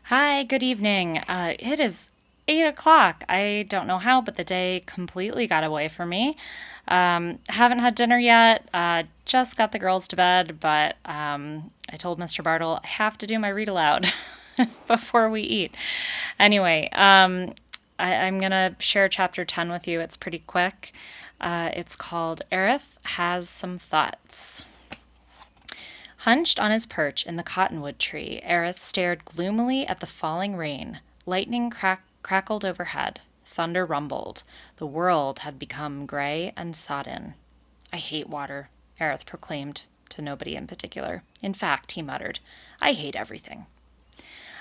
Hi, good evening. It is 8 o'clock. I don't know how, but the day completely got away from me. Haven't had dinner yet. Just got the girls to bed, but I told Mr. Bartle I have to do my read aloud before we eat. Anyway, I'm going to share chapter 10 with you. It's pretty quick. It's called Aerith Has Some Thoughts. Hunched on his perch in the cottonwood tree, Aerith stared gloomily at the falling rain. Lightning crackled overhead. Thunder rumbled. The world had become gray and sodden. I hate water, Aerith proclaimed, to nobody in particular. In fact, he muttered, I hate everything.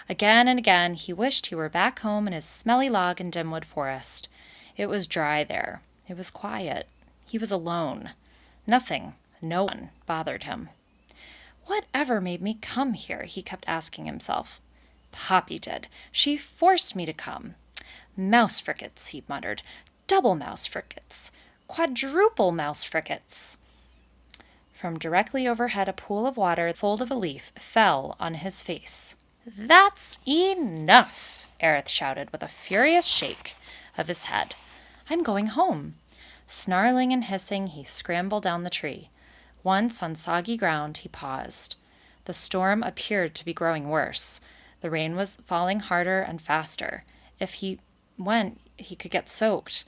Again and again he wished he were back home in his smelly log in Dimwood Forest. It was dry there. It was quiet. He was alone. Nothing, no one, bothered him. Whatever made me come here? He kept asking himself. Poppy did. She forced me to come. Mouse frickets, he muttered. Double mouse frickets. Quadruple mouse frickets. From directly overhead, a pool of water, the fold of a leaf, fell on his face. That's enough, Aerith shouted with a furious shake of his head. I'm going home. Snarling and hissing, he scrambled down the tree. Once on soggy ground, he paused. The storm appeared to be growing worse. The rain was falling harder and faster. If he went, he could get soaked.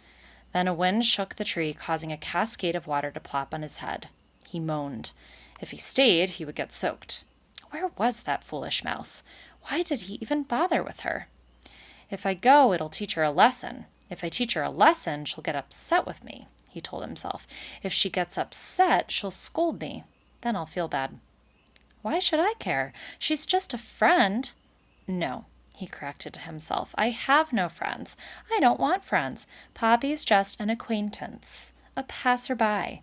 Then a wind shook the tree, causing a cascade of water to plop on his head. He moaned. If he stayed, he would get soaked. Where was that foolish mouse? Why did he even bother with her? If I go, it'll teach her a lesson. If I teach her a lesson, she'll get upset with me, he told himself. If she gets upset, she'll scold me. Then I'll feel bad. Why should I care? She's just a friend. No, he corrected himself. I have no friends. I don't want friends. Poppy's just an acquaintance, a passerby.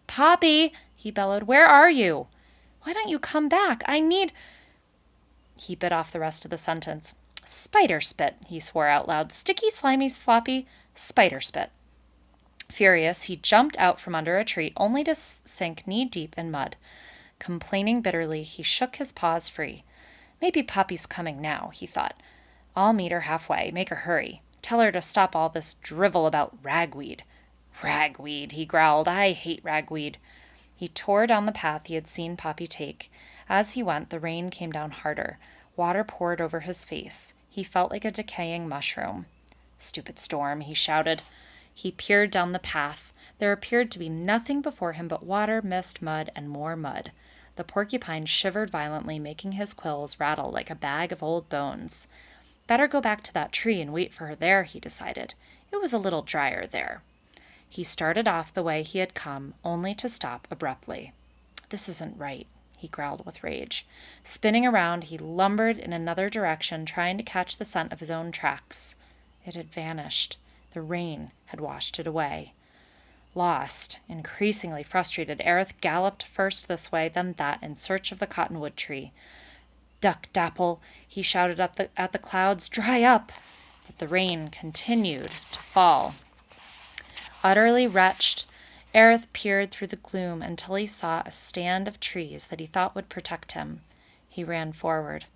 Poppy, he bellowed, where are you? Why don't you come back? I need... He bit off the rest of the sentence. Spider spit, he swore out loud. Sticky, slimy, sloppy spider spit. Furious, he jumped out from under a tree, only to sink knee-deep in mud. Complaining bitterly, he shook his paws free. Maybe Poppy's coming now, he thought. I'll meet her halfway, make her hurry. Tell her to stop all this drivel about ragweed. Ragweed, he growled. I hate ragweed. He tore down the path he had seen Poppy take. As he went, the rain came down harder. Water poured over his face. He felt like a decaying mushroom. Stupid storm, he shouted. He peered down the path. There appeared to be nothing before him but water, mist, mud, and more mud. The porcupine shivered violently, making his quills rattle like a bag of old bones. Better go back to that tree and wait for her there, he decided. It was a little drier there. He started off the way he had come, only to stop abruptly. This isn't right, he growled with rage. Spinning around, he lumbered in another direction, trying to catch the scent of his own tracks. It had vanished. The rain had washed it away. Lost, increasingly frustrated, Aerith galloped first this way, then that, in search of the cottonwood tree. Duck Dapple, he shouted up at the clouds, dry up! But the rain continued to fall. Utterly wretched, Aerith peered through the gloom until he saw a stand of trees that he thought would protect him. He ran forward.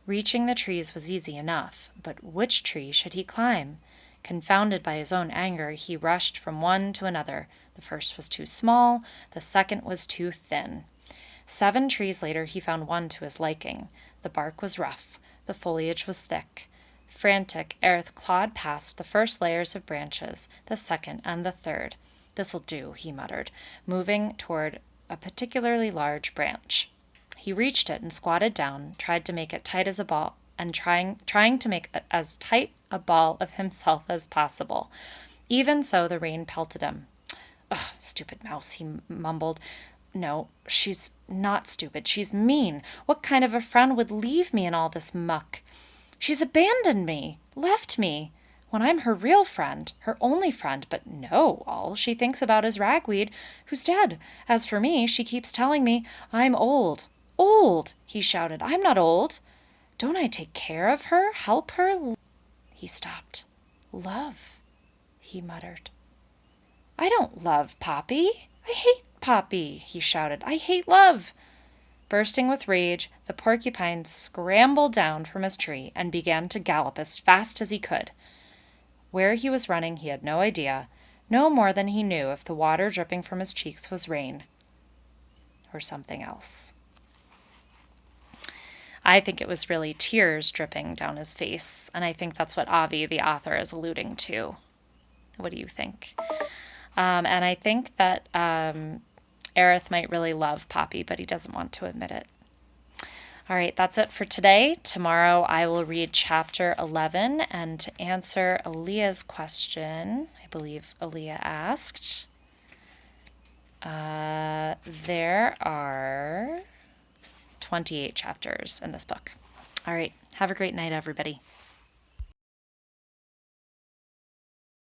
Reaching the trees was easy enough, but which tree should he climb? Confounded by his own anger, he rushed from one to another. The first was too small, the second was too thin. 7 trees later, he found one to his liking. The bark was rough, the foliage was thick. Frantic, Aerith clawed past the first layers of branches, the second and the third. This'll do, he muttered, moving toward a particularly large branch. He reached it and squatted down, tried to make it tight as a ball, and trying to make as tight a ball of himself as possible. Even so, the rain pelted him. Ugh, stupid mouse, he mumbled. No, she's not stupid. She's mean. What kind of a friend would leave me in all this muck? She's abandoned me, left me, when I'm her real friend, her only friend. But no, all she thinks about is Ragweed, who's dead. As for me, she keeps telling me I'm old. Old, he shouted. I'm not old. Don't I take care of her, help her? He stopped. Love, he muttered. I don't love Poppy. I hate Poppy, he shouted. I hate love. Bursting with rage, the porcupine scrambled down from his tree and began to gallop as fast as he could. Where he was running he had no idea, no more than he knew if the water dripping from his cheeks was rain or something else. I think it was really tears dripping down his face, and I think that's what Avi, the author, is alluding to. What do you think? And I think that Aerith might really love Poppy, but he doesn't want to admit it. All right, that's it for today. Tomorrow I will read chapter 11, and to answer Aaliyah's question, I believe Aaliyah asked, there are 28 chapters in this book. All right, have a great night, everybody.